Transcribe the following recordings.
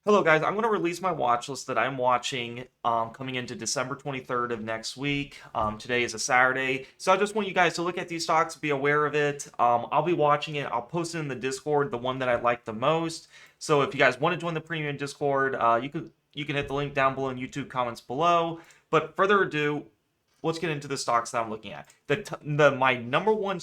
Hello guys, I'm going to release my watch list that I'm watching coming into December 23rd of next week. Today is a Saturday, so I just want you guys to look at these stocks, be aware of it. I'll be watching it. I'll post it in the Discord, the one that I like the most. So if you guys want to join the premium Discord, you can hit the link down below in YouTube comments below. But further ado, let's get into the stocks that I'm looking at. My number one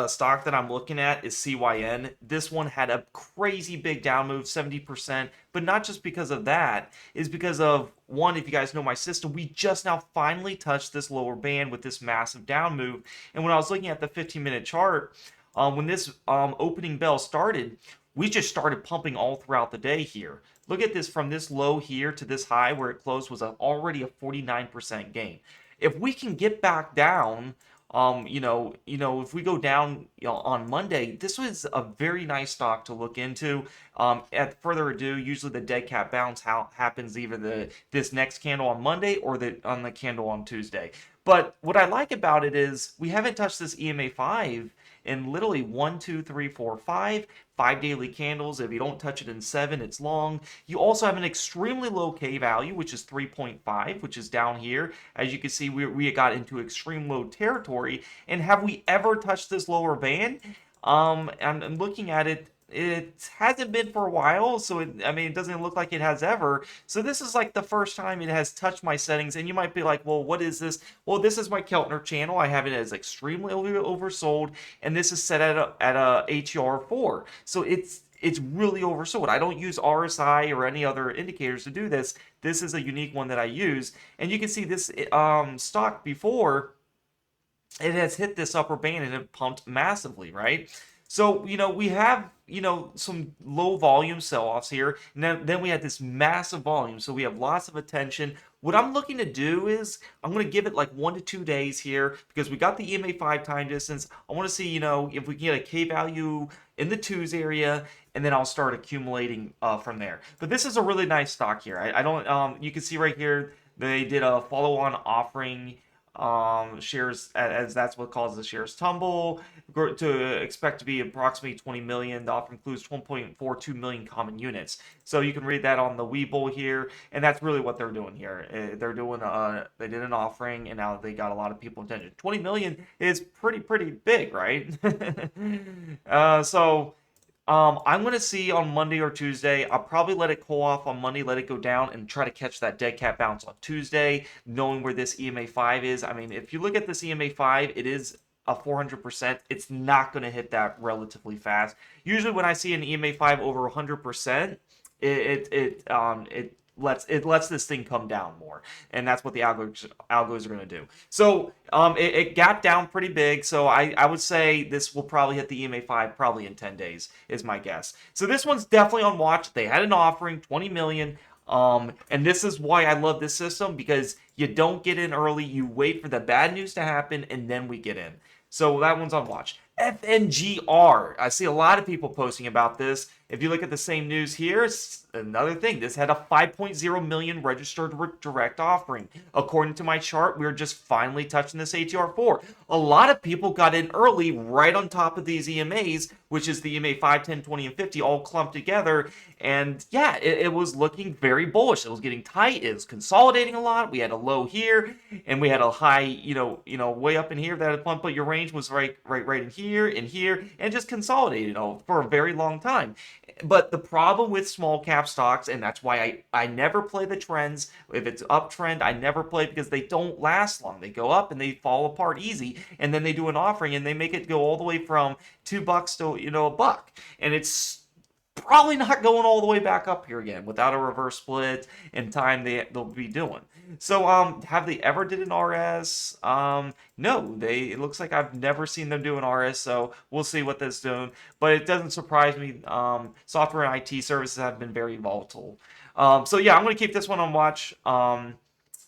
stock that I'm looking at is CYN. This one had a crazy big down move, 70%, but not just because of that, is because of one, if you guys know my system, we just now finally touched this lower band with this massive down move. And when I was looking at the 15-minute chart, when this opening bell started, we just started pumping all throughout the day here. Look at this, from this low here to this high where it closed was already a 49% gain. If we can get back down, if we go down, on Monday, this was a very nice stock to look into. At further ado, usually the dead cat bounce happens either this next candle on Monday or on the candle on Tuesday. But what I like about it is we haven't touched this EMA 5 in literally 5 daily candles. If you don't touch it in 7, it's long. You also have an extremely low K value, which is 3.5, which is down here. As you can see, we got into extreme low territory. And have we ever touched this lower band? I'm looking at it. It hasn't been for a while, so it doesn't look like it has ever. So this is like the first time it has touched my settings, and you might be like, well, what is this? Well, this is my Keltner channel. I have it as extremely oversold, and this is set at a HER 4. So it's really oversold. I don't use RSI or any other indicators to do this. This is a unique one that I use, and you can see this stock before it has hit this upper band and it pumped massively, right? So, we have, some low volume sell-offs here. And then we had this massive volume. So we have lots of attention. What I'm looking to do is I'm going to give it like 1 to 2 days here because we got the EMA 5 time distance. I want to see, if we can get a K value in the 2s area, and then I'll start accumulating from there. But this is a really nice stock here. I don't, you can see right here, they did a follow-on offering shares, as that's what causes the shares tumble, to expect to be approximately 20 million. The offer includes 1.42 million common units. So you can read that on the Webull here, and that's really what they're doing here. They did an offering, and now they got a lot of people attention. 20 million is pretty big, right? So I'm going to see on Monday or Tuesday. I'll probably let it cool off on Monday, let it go down, and try to catch that dead cat bounce on Tuesday, knowing where this EMA 5 is. If you look at this EMA 5, it is a 400%. It's not going to hit that relatively fast. Usually when I see an EMA 5 over 100%, it lets this thing come down more, and that's what the algos are going to do. So it got down pretty big, so I would say this will probably hit the EMA 5 probably in 10 days is my guess. So this one's definitely on watch. They had an offering, 20 million. And this is why I love this system, because you don't get in early, you wait for the bad news to happen, and then we get in. So that one's on watch. FNGR. I see a lot of people posting about this. If you look at the same news here, it's another thing. This had a 5.0 million registered direct offering. According to my chart, we're just finally touching this HER4. A lot of people got in early right on top of these EMAs, which is the EMA 5, 10, 20, and 50 all clumped together. And yeah, it was looking very bullish. It was getting tight. It was consolidating a lot. We had a low here, and we had a high, way up in here that had pumped, but your range was right in here, and just consolidated for a very long time. But the problem with small cap stocks, and that's why I never play the trends. If it's uptrend, I never play, because they don't last long. They go up and they fall apart easy, and then they do an offering and they make it go all the way from $2 to a buck, and it's probably not going all the way back up here again without a reverse split in time they'll be doing. So have they ever did an RS? No, it looks like I've never seen them do an RS, so we'll see what that's doing. But it doesn't surprise me. Software and IT services have been very volatile. So yeah, I'm going to keep this one on watch.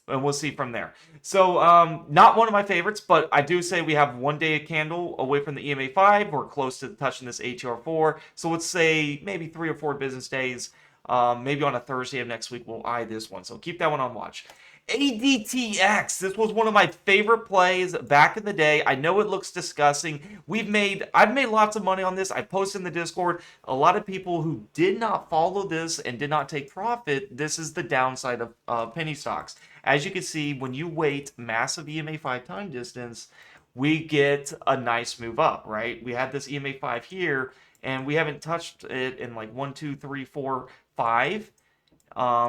And we'll see from there. So, not one of my favorites, but I do say we have 1 day a candle away from the EMA 5. We're close to touching this HER4. So let's say maybe 3 or 4 business days. Maybe on a Thursday of next week, we'll eye this one. So keep that one on watch. ADTX. This was one of my favorite plays back in the day. I know it looks disgusting. I've made lots of money on this. I posted in the Discord. A lot of people who did not follow this and did not take profit. This is the downside of penny stocks. As you can see, when you wait massive EMA 5 time distance, we get a nice move up, right? We had this EMA 5 here, and we haven't touched it in like 1, 2, 3, 4, 5,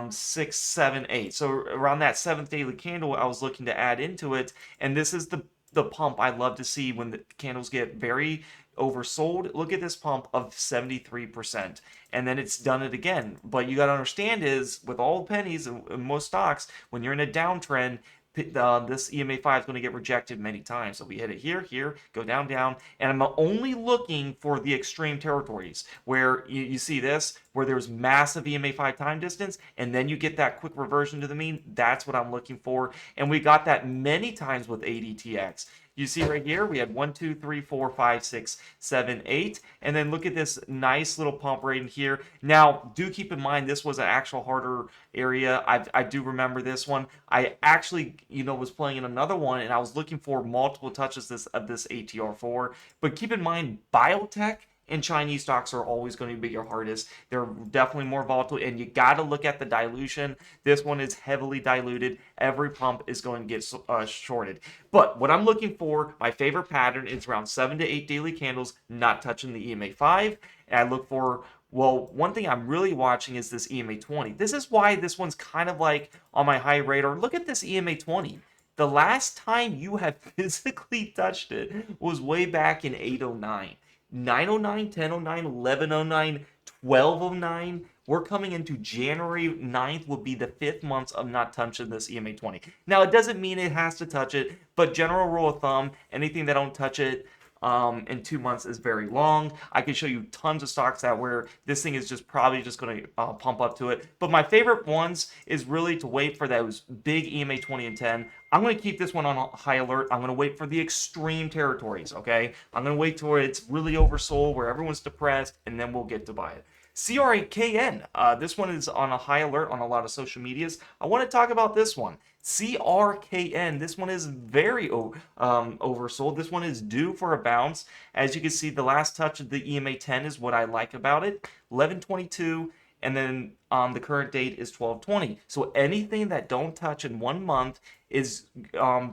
6, 7, 8. So around that seventh daily candle, I was looking to add into it, and this is the pump I love to see when the candles get very oversold. Look at this pump of 73%, and then it's done it again. But you got to understand is with all pennies and most stocks, when you're in a downtrend, this EMA 5 is going to get rejected many times. So we hit it here, go down, down, and I'm only looking for the extreme territories where you see this, where there's massive EMA 5 time distance, and then you get that quick reversion to the mean. That's what I'm looking for, and we got that many times with ADTX. You see right here, we had 1, 2, 3, 4, 5, 6, 7, 8. And then look at this nice little pump right in here. Now, do keep in mind, this was an actual harder area. I do remember this one. I actually, was playing in another one, and I was looking for multiple touches of this ATR4. But keep in mind, biotech and Chinese stocks are always going to be your hardest. They're definitely more volatile, and you got to look at the dilution. This one is heavily diluted. Every pump is going to get shorted. But what I'm looking for, my favorite pattern is around 7 to 8 daily candles, not touching the EMA 5. And I look for, well, one thing I'm really watching is this EMA 20. This is why this one's kind of like on my high radar. Look at this EMA 20. The last time you have physically touched it was way back in 809. 909, 1009, 1109, 1209. We're coming into January 9th will be the 5th month of not touching this EMA 20. Now, it doesn't mean it has to touch it, but general rule of thumb, anything that don't touch it in 2 months is very long. I can show you tons of stocks that where this thing is just probably just going to pump up to it. But my favorite ones is really to wait for those big EMA 20 and 10. I'm going to keep this one on high alert. I'm going to wait for the extreme territories, okay? I'm going to wait till it's really oversold, where everyone's depressed, and then we'll get to buy it. CRKN, this one is on a high alert on a lot of social medias. I want to talk about this one. CRKN, this one is very oversold. This one is due for a bounce. As you can see, the last touch of the EMA 10 is what I like about it. 1122, and then the current date is 1220. So anything that don't touch in 1 month is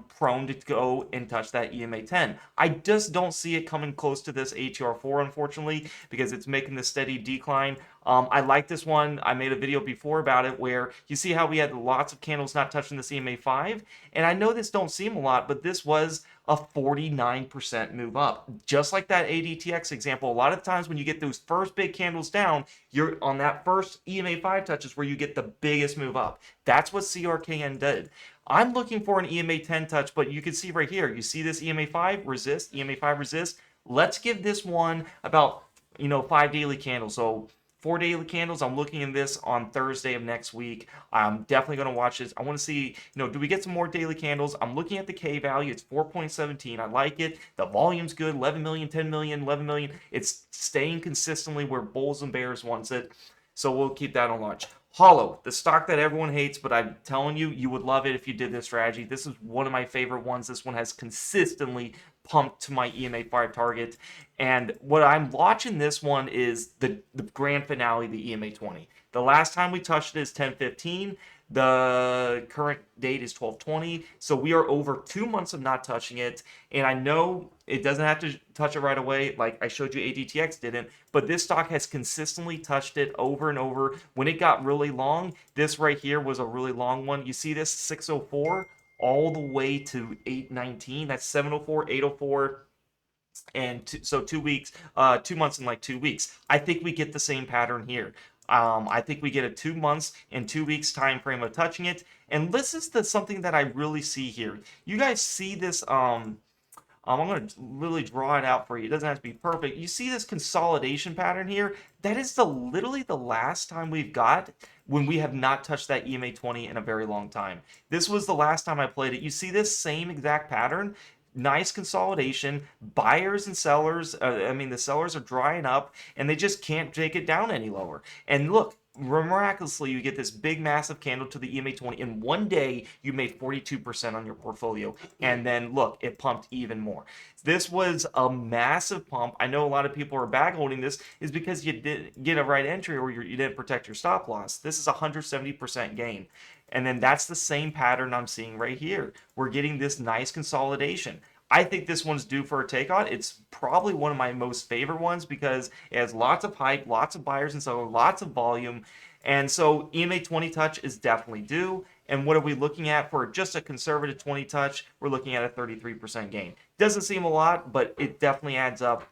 prone to go and touch that EMA 10. I just don't see it coming close to this ATR4, unfortunately, because it's making the steady decline. I like this one. I made a video before about it where you see how we had lots of candles not touching this EMA 5. And I know this don't seem a lot, but this was a 49% move up. Just like that ADTX example, a lot of times when you get those first big candles down, you're on that first EMA 5 touches where you get the biggest move up. That's what CRKN did. I'm looking for an EMA 10 touch, but you can see right here, you see this EMA 5 resist, EMA 5 resist. Let's give this one about 5 daily candles. So 4 daily candles. I'm looking at this on Thursday of next week. I'm definitely going to watch this. I want to see, do we get some more daily candles? I'm looking at the K value. It's 4.17. I like it. The volume's good. 11 million, 10 million, 11 million. It's staying consistently where bulls and bears wants it. So we'll keep that on watch. HOLO, the stock that everyone hates, but I'm telling you, you would love it if you did this strategy. This is one of my favorite ones. This one has consistently pumped to my EMA 5 target. And what I'm watching this one is the grand finale, the EMA 20. The last time we touched it is 10:15. The current date is 12:20. So we are over 2 months of not touching it. And I know it doesn't have to touch it right away. Like I showed you, ADTX didn't. But this stock has consistently touched it over and over. When it got really long, this right here was a really long one. You see this 604 all the way to 819. That's 704, 804. And so 2 weeks, 2 months in like 2 weeks. I think we get the same pattern here. I think we get a 2 months and 2 weeks time frame of touching it. And this is something that I really see here. You guys see this, I'm going to really draw it out for you. It doesn't have to be perfect. You see this consolidation pattern here? That is literally the last time we've got when we have not touched that EMA 20 in a very long time. This was the last time I played it. You see this same exact pattern? Nice consolidation. Buyers and sellers, the sellers are drying up, and they just can't take it down any lower. And look, miraculously you get this big massive candle to the EMA 20. In one day you made 42% on your portfolio, and then look, it pumped even more. This was a massive pump. I know a lot of people are bag holding this is because you didn't get a right entry or you didn't protect your stop loss. This is 170% gain. And then that's the same pattern I'm seeing right here. We're getting this nice consolidation. I think this one's due for a take on. It's probably one of my most favorite ones because it has lots of hype, lots of buyers and so lots of volume. And so EMA 20 touch is definitely due. And what are we looking at for just a conservative 20 touch? We're looking at a 33% gain. Doesn't seem a lot, but it definitely adds up.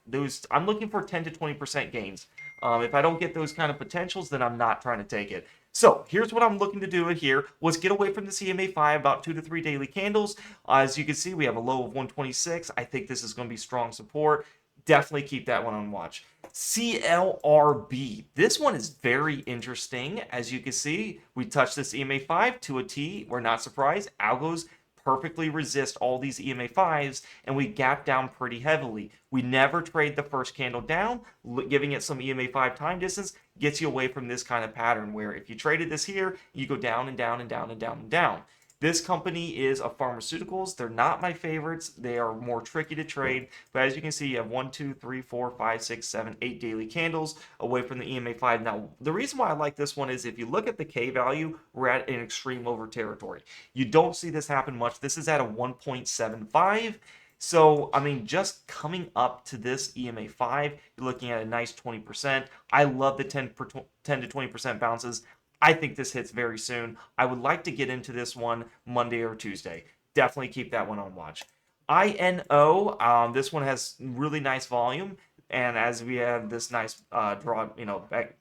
I'm looking for 10 to 20% gains. If I don't get those kind of potentials, then I'm not trying to take it. So here's what I'm looking to do here was get away from the CMA 5, about 2 to 3 daily candles. As you can see, we have a low of 126. I think this is going to be strong support. Definitely keep that one on watch. CLRB. This one is very interesting. As you can see, we touched this EMA 5 to a T. We're not surprised. Algos perfectly resist all these EMA 5s, and we gap down pretty heavily. We never trade the first candle down. Giving it some EMA 5 time distance gets you away from this kind of pattern where if you traded this here, you go down and down and down and down and down. This company is a pharmaceuticals. They're not my favorites. They are more tricky to trade. But as you can see, you have 1, 2, 3, 4, 5, 6, 7, 8 daily candles away from the EMA 5. Now, the reason why I like this one is if you look at the K value, we're at an extreme over territory. You don't see this happen much. This is at a 1.75. So, I mean, just coming up to this EMA 5, you're looking at a nice 20%. I love the 10 to 20% bounces. I think this hits very soon. I would like to get into this one Monday or Tuesday. Definitely keep that one on watch. INO, this one has really nice volume, and as we have this nice draw, back,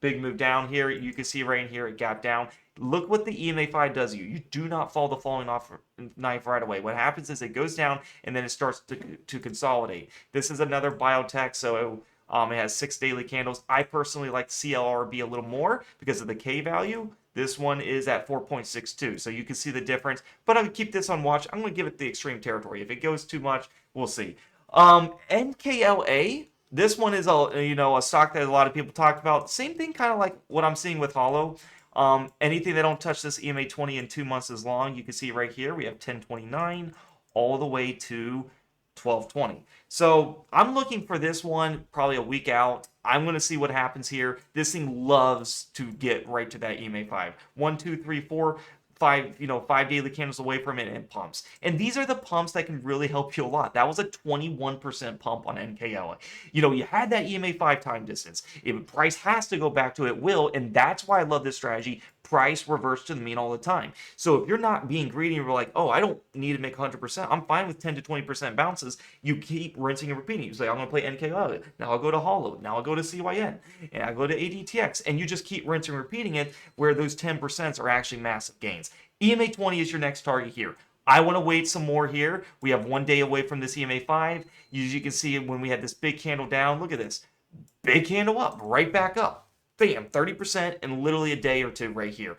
big move down here, you can see right in here it gapped down. Look what the EMA 5 does to you. You do not follow the falling off knife right away. What happens is it goes down and then it starts to consolidate. This is another biotech, so it has 6 daily candles. I personally like CLRB a little more because of the K value. This one is at 4.62, so you can see the difference. But I'm going to keep this on watch. I'm going to give it the extreme territory. If it goes too much, we'll see. NKLA, this one is a stock that a lot of people talked about. Same thing, kind of like what I'm seeing with HOLO. Anything that don't touch this EMA 20 in 2 months is long. You can see right here we have 1029 all the way to 1220. So I'm looking for this one probably a week out. I'm going to see what happens here. This thing loves to get right to that EMA 5. 1, 2, 3, 4, 5, 5 daily candles away from it and pumps. And these are the pumps that can really help you a lot. That was a 21% pump on NKLA. You had that EMA 5 time distance. If price has to go back to it, will, and that's why I love this strategy. Price reverts to the mean all the time. So if you're not being greedy and you're like, oh, I don't need to make 100%. I'm fine with 10 to 20% bounces. You keep rinsing and repeating. You say, I'm going to play NKLA. Now I'll go to HOLO. Now I'll go to CYN. And I go to ADTX. And you just keep rinsing and repeating it where those 10% are actually massive gains. EMA 20 is your next target here. I want to wait some more here. We have 1 day away from this EMA 5. As you can see, when we had this big candle down, look at this. Big candle up, right back up. Bam, 30% in literally a day or two right here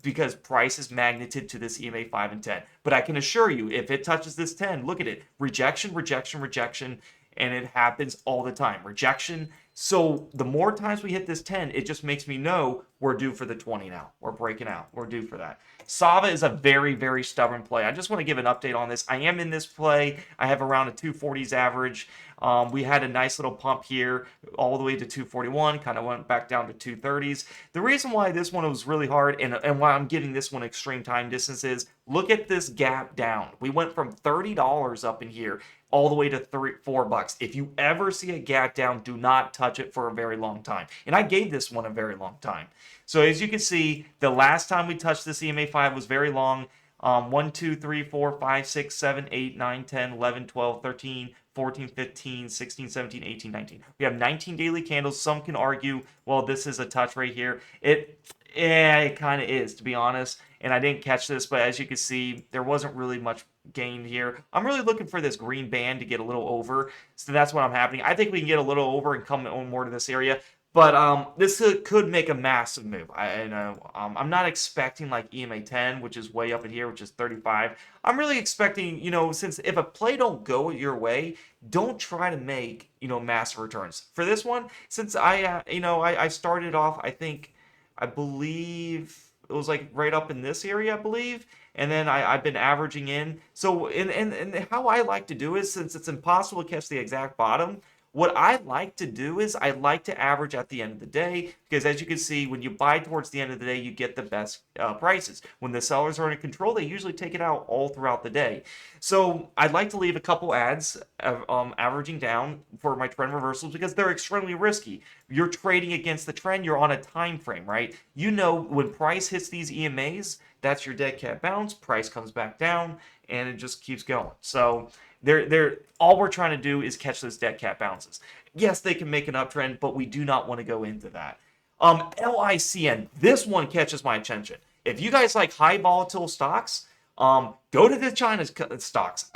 because price is magneted to this EMA 5 and 10. But I can assure you, if it touches this 10, look at it. Rejection, rejection, rejection, and it happens all the time. Rejection. So the more times we hit this 10, it just makes me know we're due for the 20 now. We're breaking out. We're due for that. SAVA is a very, very stubborn play. I just want to give an update on this. I am in this play. I have around a 240s average. We had a nice little pump here all the way to 241, kind of went back down to 230s. The reason why this one was really hard and why I'm giving this one extreme time distance is look at this gap down. We went from $30 up in here all the way to $4. If you ever see a gap down, do not touch it for a very long time. And I gave this one a very long time. So as you can see, the last time we touched this EMA 5 was very long. 1, 2, 3, 4, 5, 6, 7, 8, 9, 10, 11, 12, 13, 14, 15, 16, 17, 18, 19. We have 19 daily candles. Some can argue, well, this is a touch right here. It kind of is, to be honest. And I didn't catch this, but as you can see, there wasn't really much gain here. I'm really looking for this green band to get a little over. So that's what I'm happening. I think we can get a little over and come on more to this area. But this could make a massive move. I know I'm not expecting like EMA 10, which is way up in here, which is 35. I'm really expecting, since if a play don't go your way, don't try to make, massive returns. For this one, since I started off, I think I believe it was like right up in this area, I believe. And then I've been averaging in. So, and how I like to do is, since it's impossible to catch the exact bottom, what I like to do is I like to average at the end of the day, because as you can see, when you buy towards the end of the day, you get the best prices. When the sellers are in control, they usually take it out all throughout the day. So I'd like to leave a couple ads averaging down for my trend reversals, because they're extremely risky. You're trading against the trend. You're on a time frame, right? You know when price hits these EMAs, that's your dead cat bounce. Price comes back down, and it just keeps going. So they're all we're trying to do is catch those dead cat bounces. Yes, they can make an uptrend, but we do not want to go into that. LICN, this one catches my attention. If you guys like high volatile stocks, go to the China stocks.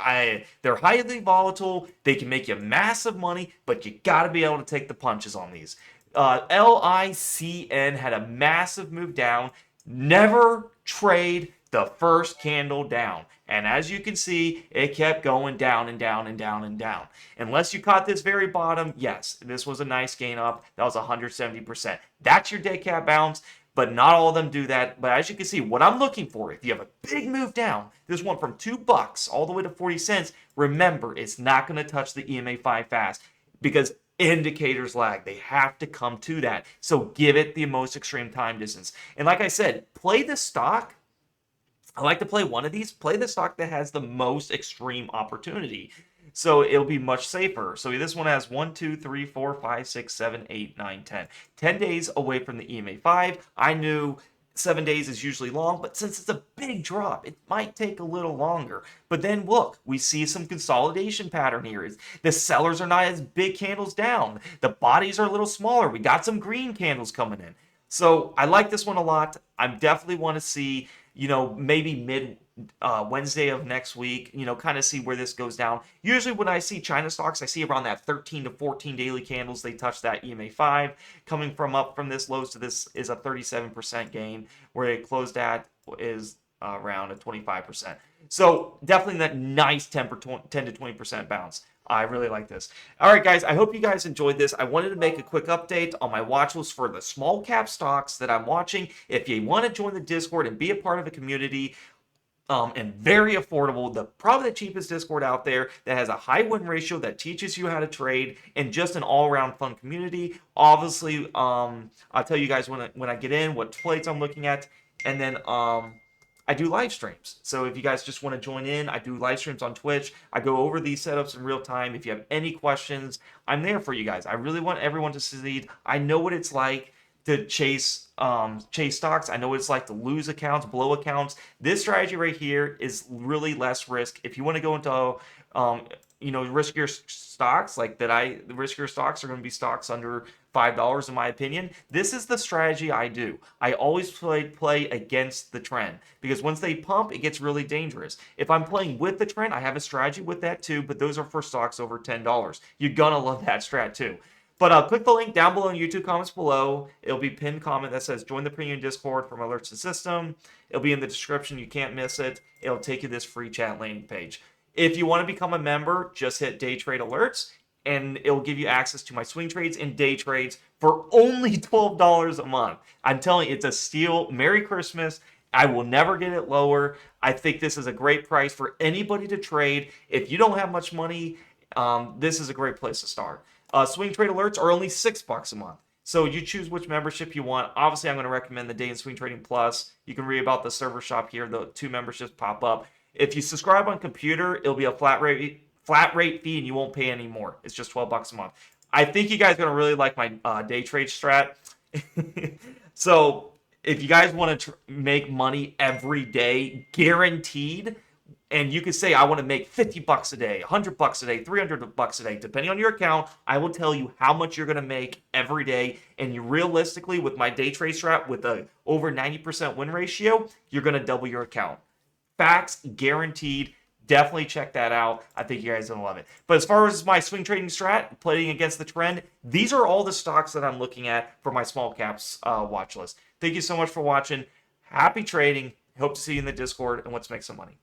They're highly volatile. They can make you massive money, but you got to be able to take the punches on these. LICN had a massive move down. Never trade the first candle down. And as you can see, it kept going down and down and down and down. Unless you caught this very bottom, yes, this was a nice gain up. That was 170%. That's your dead cat bounce, but not all of them do that. But as you can see, what I'm looking for, if you have a big move down, this one from $2 all the way to 40 cents, remember, it's not going to touch the EMA 5 fast, because indicators lag. They have to come to that. So give it the most extreme time distance. And like I said, play the stock. I like to play one of these. Play the stock that has the most extreme opportunity. So it'll be much safer. So this one has 1, 2, 3, 4, 5, 6, 7, 8, 9, 10. 10 days away from the EMA 5. I knew 7 days is usually long, but since it's a big drop, it might take a little longer. But then look, we see some consolidation pattern here. The sellers are not as big candles down. The bodies are a little smaller. We got some green candles coming in. So I like this one a lot. I definitely want to see, maybe mid Wednesday of next week, kind of see where this goes down. Usually when I see China stocks, I see around that 13 to 14 daily candles. They touch that EMA 5. Coming from up from this lows to this is a 37% gain. Where it closed at is around a 25%. So definitely that nice 10 to 20% bounce. I really like this. All right, guys, I hope you guys enjoyed this. I wanted to make a quick update on my watch list for the small cap stocks that I'm watching. If you want to join the Discord and be a part of a community, and very affordable, probably the cheapest Discord out there that has a high win ratio, that teaches you how to trade, and just an all-around fun community. Obviously, I'll tell you guys when I get in what plates I'm looking at, and then I do live streams. So if you guys just want to join in, I do live streams on Twitch. I go over these setups in real time. If you have any questions, I'm there for you guys. I really want everyone to succeed. I know what it's like to chase stocks. I know what it's like to lose accounts, blow accounts. This strategy right here is really less risk. If you want to go into riskier stocks like that, the riskier stocks are going to be stocks under $5 in my opinion. This is the strategy I do. I always play against the trend, because once they pump, it gets really dangerous. If I'm playing with the trend, I have a strategy with that too, but those are for stocks over $10. You're gonna love that strat too. But click the link down below in YouTube comments below. It'll be pinned comment that says join the premium Discord from alerts to system. It'll be in the description. You can't miss it. It'll take you to this free chat landing page. If you want to become a member, just hit day trade alerts, and it'll give you access to my swing trades and day trades for only $12 a month. I'm telling you, it's a steal. Merry Christmas. I will never get it lower. I think this is a great price for anybody to trade. If you don't have much money, this is a great place to start. Swing trade alerts are only $6 a month. So you choose which membership you want. Obviously, I'm going to recommend the Day and Swing Trading Plus. You can read about the server shop here. The 2 memberships pop up. If you subscribe on computer, it'll be a flat rate fee, and you won't pay any more. It's just $12 a month. I think you guys are going to really like my day trade strat. So if you guys want to make money every day, guaranteed, and you could say, I want to make $50 a day, $100 a day, $300 a day, depending on your account, I will tell you how much you're going to make every day. And you realistically, with my day trade strat, with a over 90% win ratio, you're going to double your account. Facts, guaranteed. Definitely check that out. I think you guys are going to love it. But as far as my swing trading strat, playing against the trend, these are all the stocks that I'm looking at for my small caps watch list. Thank you so much for watching. Happy trading. Hope to see you in the Discord, and let's make some money.